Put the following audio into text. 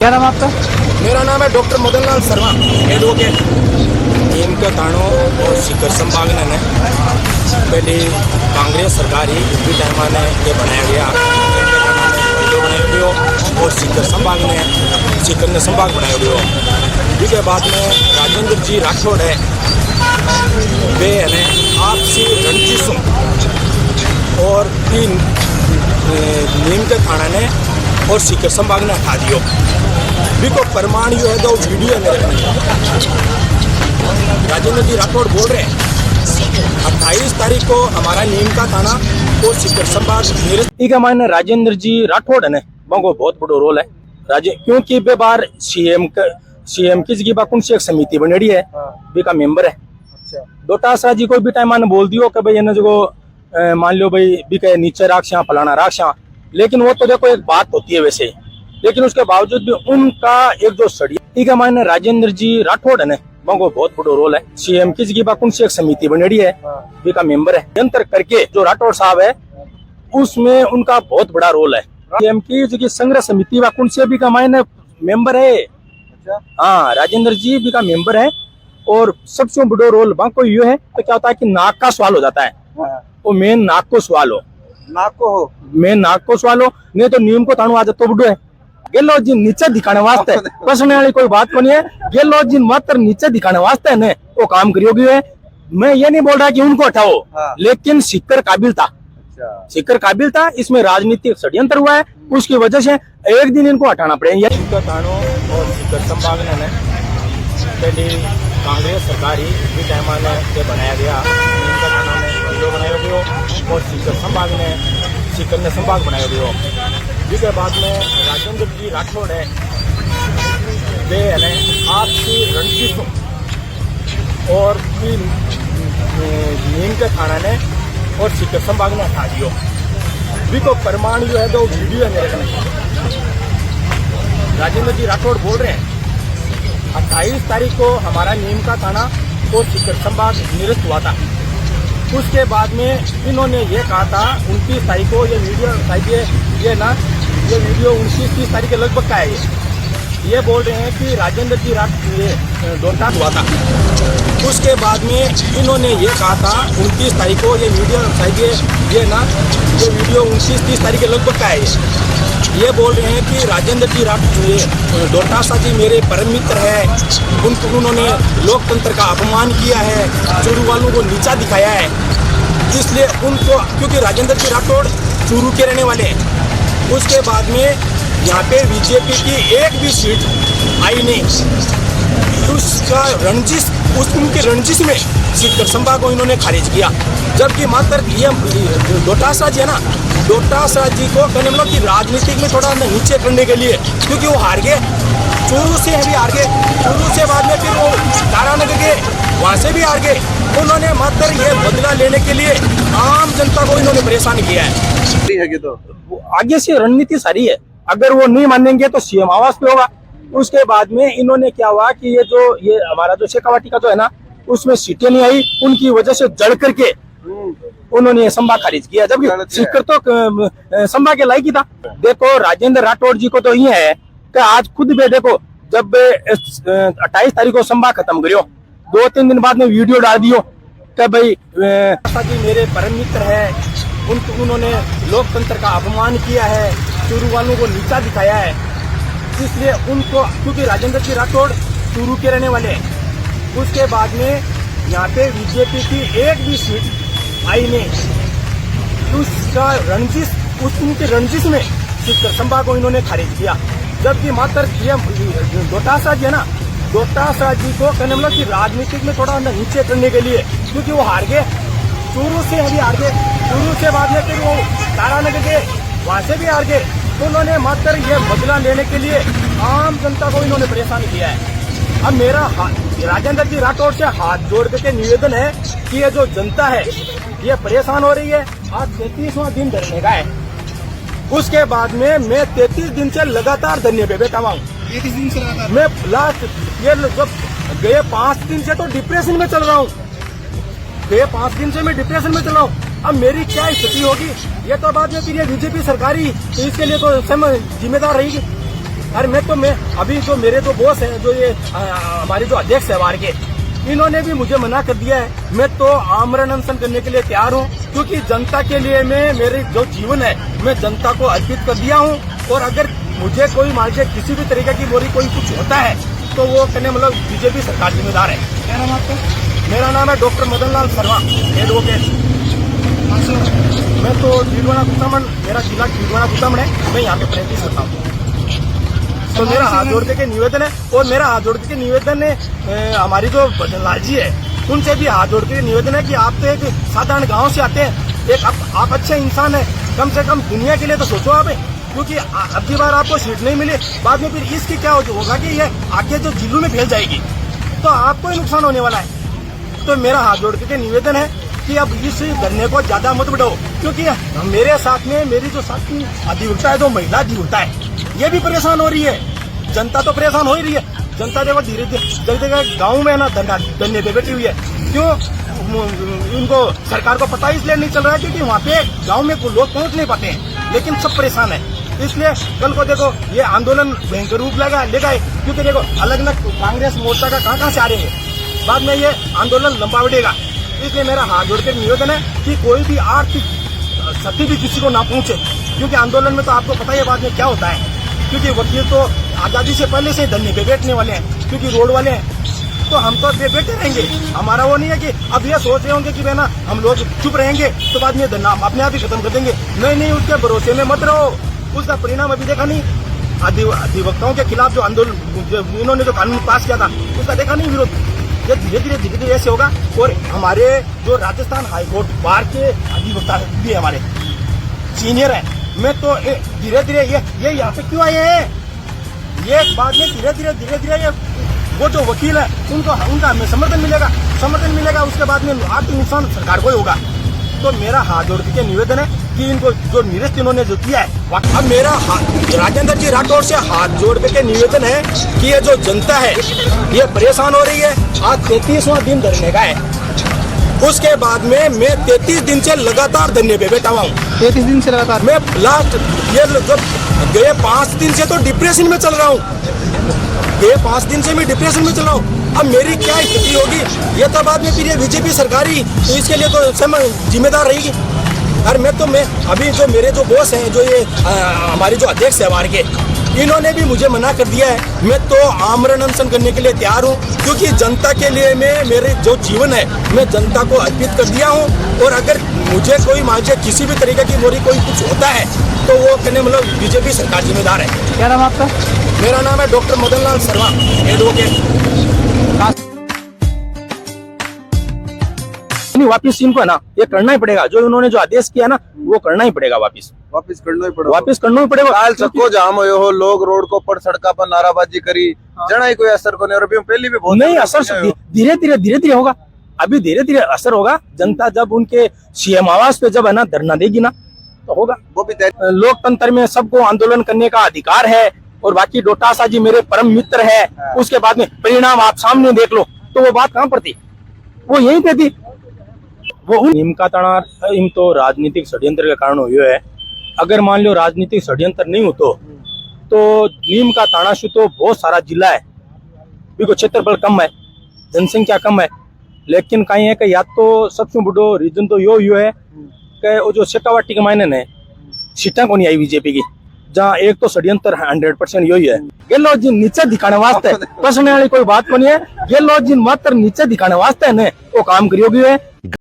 क्या नाम आपका? मेरा नाम है डॉक्टर मदन लाल शर्मा, एडवोकेट। इनका ताणो और शिखर संभाग ने पहले कांग्रेस सरकार ही भी टाइम ने ये बनाया गया बनाया गया और शिखर संभाग ने संभाग बनाया गया। इसके बाद में राजेंद्र जी राठौड़ है वे ने आपसी रणजीत और तीन नीम के थाना ने और शिखर संभाग ने हटा दियो। बिको प्रमाण जो है तो वीडियो है मेरे पास। राजेंद्र जी राठौड़ बोल रहे हैं 28 तारीख को हमारा नीम का थाना और शिखर संभाग मायने राजेंद्र जी राठौड़ ने वो बहुत बड़ो रोल है क्योंकि बे बार सीएम की जगह कौन सी एक समिति बनेड़ी है का मेंबर है। डोटासरा जी को भी टाइम ने बोल दियो कि भाई इन्हें जो मान लो भाई बी के नीचे राक्षा फलाना राक्षा, लेकिन वो तो देखो एक बात होती है वैसे, लेकिन उसके बावजूद भी उनका एक जो सड़िया मायने राजेंद्र जी राठौड़ ने वो बहुत बड़ो रोल है। सीएम की जगह कौन सी एक समिति बनेड़ी है बी का मेंबर है यंत्र करके जो राठौड़ साहब है उसमें उनका बहुत बड़ा रोल है। सीएम की जगह संग्रह समिति कौन से भी का मायने मेंबर है। हाँ, राजेंद्र जी भी का मेंबर है और सबसे बड़ो रोल बाको ये है तो क्या होता है कि नाक का सवाल हो जाता है। वो मेन नाक को सवाल हो मेन नाक को सवाल हो, नहीं तो नीम को ताणु आ जातो बड़ो है। गेलो जी नीचे दिखाने वास्ते पसने वाली कोई बात को नहीं है। गेलो जी मात्र नीचे दिखाने वास्ते ने वो काम करियोगी है। मैं ये नहीं बोल रहा कि उनको हटाओ, लेकिन शिखर काबिल था। शिखर काबिल था, इसमें राजनीतिक षड्यंत्र हुआ है, उसकी वजह से एक दिन इनको हटाना पड़ेगा। इनका ताणो और शिखर संभाग ने पहले कांग्रेस सरकार ही भी टाइम ने ये बनाया गया। इनका थाना ने वीडियो बनाया गया और शिखर ने संभाग बनाया गया। जिसके बाद में राजेंद्र जी राठौड़ है वे ने आपसी रणजीत और नीम के थाना ने और शिखर संभाग ने हटा दियो। बिको प्रमाण जो है तो वीडियो है मेरे पास। राजेंद्र जी राठौड़ बोल रहे हैं 28 तारीख को हमारा नीम का थाना और शिखर संभाग निरस्त हुआ था। उसके बाद में इन्होंने ये कहा था 29 तारीख को ये वीडियो ये वीडियो 29-30 तारीख के लगभग का है। ये बोल रहे हैं कि राजेंद्र जी डोंटा हुआ था। उसके बाद में इन्होंने ये कहा था 29 तारीख को ये वीडियो वीडियो 29-30 तारीख के लगभग का है। ये बोल रहे हैं कि राजेंद्र जी डोटासा जी मेरे परम मित्र है, उन्होंने लोकतंत्र का अपमान किया है, चूरू वालों को नीचा दिखाया है, इसलिए उनको क्योंकि राजेंद्र जी राठौड़ चूरू के रहने वाले हैं। उसके बाद में यहाँ पे बीजेपी की एक भी सीट आई नहीं। उसका उनके रणजीत में शिखर संभाग को इन्होंने खारिज किया, जबकि मात्र ये डोटासरा जी है ना, डोटासरा जी को कहने मतलब कि राजनीतिक में थोड़ा नीचे करने के लिए, क्योंकि वो हार गए चूरू से भी हार गए, चूरू से बाद में फिर वो तारानगर गए, वहाँ से भी हार गए। उन्होंने मात्र ये बदला लेने के लिए आम जनता को इन्होंने परेशान किया है। तो आगे से रणनीति सारी है, अगर वो नहीं मानेंगे तो सीएम आवास पे होगा। उसके बाद में इन्होंने क्या हुआ कि ये हमारा जो शेखावाटी का जो है ना उसमें सीटें नहीं आई, उनकी वजह से जड़ करके उन्होंने संभाग खारिज किया, जबकि शिखर तो संभाग के लायक ही था। देखो राजेंद्र राठौड़ जी को तो ये है कि आज खुद भी देखो जब 28 तारीख को संभाग खत्म करियो, 2-3 दिन बाद में वीडियो डाल दियो कि भाई जी मेरे परम मित्र है, उन्होंने लोकतंत्र का अपमान किया है, चूरू वालों को नीचा दिखाया है, इसलिए उनको क्योंकि राजेंद्र जी राठौड़ चूरू के रहने वाले हैं। उसके बाद में यहाँ पे बीजेपी की एक भी सीट आई नहीं। उसका उनके रणजीत में शिखर संभाग को इन्होंने खारिज किया, जबकि मात्र डोटासरा जी है ना, डोटासरा जी को कहने मतलब कि राजनीतिक में थोड़ा नीचे करने के लिए, क्योंकि वो हार गए चूरू से भी हार गए, चूरू से बाद में फिर वो तारानगर गए, वहाँ से भी हार गए। तो उन्होंने मात्र ये बदला लेने के लिए आम जनता को इन्होंने परेशान किया है। अब मेरा राजेंद्र जी राठौड़ से हाथ जोड़ के निवेदन है कि ये जो जनता है ये परेशान हो रही है। आज 33वां दिन धरने का है। उसके बाद में मैं 33 दिन से लगातार धरने पे बैठा हुआ हूँ। मैं लास्ट ये जब गए 5 दिन से तो डिप्रेशन में चल रहा हूँ। गए 5 दिन से मैं डिप्रेशन में चल रहा हूँ। अब मेरी क्या स्थिति होगी ये तो बाद में फिर ये बीजेपी सरकार ही इसके लिए तो जिम्मेदार रहेगी। अरे मैं अभी जो मेरे जो बॉस है, जो ये हमारे जो अध्यक्ष है वार के, इन्होंने भी मुझे मना कर दिया है। मैं तो आमरण अनशन करने के लिए तैयार हूँ, क्योंकि जनता के लिए मैं मेरे जो जीवन है मैं जनता को अर्पित कर दिया हूँ। और अगर मुझे कोई मान लीजिए किसी भी तरीके की मोरी कोई कुछ होता है तो वो करने मतलब बीजेपी सरकार जिम्मेदार है। क्या नाम आपका? मेरा नाम है डॉक्टर मदन लाल शर्मा, एडवोकेट। मैं तो डीडवाना कुतामण, मेरा जिला डीडवाना कुतामण है, मैं यहाँ पे प्रैक्टिस करता हूँ। तो मेरा हाथ जोड़ के निवेदन है, और मेरा हाथ जोड़ के निवेदन है हमारी जो भजन लाल जी है उनसे भी हाथ जोड़ के निवेदन है कि आप तो एक साधारण गांव से आते हैं, एक आप अच्छे इंसान है, कम से कम दुनिया के लिए तो सोचो आप, क्योंकि अब की बार आपको सीट नहीं मिली, बाद में फिर इसकी क्या होगा कि ये आगे जो जिलों में फैल जाएगी तो आपको ही नुकसान होने वाला है। तो मेरा हाथ जोड़ के निवेदन है कि अब इस धरने को ज्यादा मत बढ़ाओ, क्योंकि मेरे साथ में मेरी जो साथी अधिवक्ता है, जो महिला अधिवक्ता है, ये भी परेशान हो रही है। जनता तो परेशान हो ही रही है। जनता देखो धीरे धीरे जगह गाँव में है ना धरने पे बैठी हुई है। क्यों? उनको सरकार को पता इसलिए नहीं चल रहा है क्योंकि वहाँ पे गाँव में लोग पहुँच नहीं पाते हैं, लेकिन सब परेशान है। इसलिए कल को देखो ये आंदोलन भयंकर रूप लेगा, क्योंकि देखो अलग अलग कांग्रेस मोर्चा का कहाँ से आ रहे हैं, बाद में ये आंदोलन लंबा बढ़ेगा। इसलिए मेरा हाथ जोड़कर निवेदन है कि कोई भी आर्थिक क्षति भी किसी को ना पहुंचे, क्योंकि आंदोलन में तो आपको पता ही है बाद में क्या होता है, क्योंकि वकील तो आजादी से पहले से धरने पे बैठने वाले हैं, क्योंकि रोड वाले हैं, तो हम तो बैठे रहेंगे। हमारा वो नहीं है कि अब ये सोच रहे होंगे कि ना हम लोग चुप रहेंगे तो बाद में धरना अपने आप ही खत्म कर देंगे। नहीं, उसके भरोसे में मत रहो, उसका परिणाम अभी देखा नहीं। अधिवक्ताओं के खिलाफ जो आंदोलन इन्होंने जो कानून पास किया था उसका देखा नहीं विरोध। ये धीरे धीरे ऐसे होगा। और हमारे जो राजस्थान हाईकोर्ट बार के अधिवक्ता भी हमारे सीनियर है, मैं तो धीरे धीरे ये यहाँ पे क्यों आए हैं, ये बाद में धीरे धीरे ये वो जो वकील है उनका हमें समर्थन मिलेगा, उसके बाद में आर्थिक नुकसान सरकार को ही होगा। तो मेरा हाथ जोड़ के निवेदन है कि इनको जो निरस्त इन्होंने जो किया है, अब मेरा राजेंद्र जी राठौर से हाथ जोड़ के निवेदन है कि ये जो जनता है ये परेशान हो रही है। आज 33वां दिन धरने का है, उसके बाद में मैं 33 दिन से लगातार धरने पे बैठा हुआ हूँ। 33 दिन से लगातार? मैं लास्ट ये जब गए 5 दिन से तो डिप्रेशन में चल रहा हूँ, गए 5 दिन से मैं डिप्रेशन में चल रहा हूँ। अब मेरी क्या स्थिति होगी ये तो बाद में फिर ये बीजेपी सरकारी तो इसके लिए तो जिम्मेदार रहेगी। और मैं अभी जो मेरे जो बॉस हैं, जो ये हमारे जो अध्यक्ष है वार के, इन्होंने भी मुझे मना कर दिया है। मैं तो आमरण अनशन करने के लिए तैयार हूँ, क्योंकि जनता के लिए मैं मेरे जो जीवन है मैं जनता को अर्पित कर दिया हूँ। और अगर मुझे कोई मान लीजिए किसी भी तरीके की मोरी कोई कुछ होता है तो वो करने मतलब बीजेपी सरकार जिम्मेदार है। क्या नाम आपका? मेरा नाम है डॉक्टर मदन लाल शर्मा, एडवोकेट। वापिस इनको है ना ये करना ही पड़ेगा, जो उन्होंने जो आदेश किया ना वो करना ही पड़ेगा, वापिस करना ही पड़ेगा। काल सको जाम हो, लोग रोड को पर सड़का पर नाराबाजी करी, जना ही कोई असर को नहीं। और पहले भी बहुत नहीं असर धीरे धीरे होगा, अभी धीरे धीरे असर होगा। जनता जब उनके सीएम आवास पे जब है ना धरना देगी ना तो होगा। वो भी लोकतंत्र में सबको आंदोलन करने का अधिकार है। और बाकी डोटासा जी मेरे परम मित्र है, उसके बाद में परिणाम आप सामने देख लो, तो वो बात कहाँ पर थी, वो यहीं पे थी। वो नीम का ताना इन तो राजनीतिक षड्यंत्र के कारण हुए है। अगर मान लो राजनीतिक षड्यंत्र नहीं हो तो नीम का ताना से तो बहुत सारा जिला है, बिल्कुल क्षेत्रफल कम है, जनसंख्या कम है, लेकिन कहीं है कि या तो सबसे बड़ो रीजन तो यो है कि वो जो शेखावाटी के मायने ने सीटा को नहीं आई बीजेपी की, जहाँ एक तो षड्यंत्र 100% यही है। गेलो जी नीचे दिखाने वास्ते पसने वाली कोई बात को नहीं है, गेलो जी मात्र नीचे दिखाने वास्ते ने वो काम करियोगी है।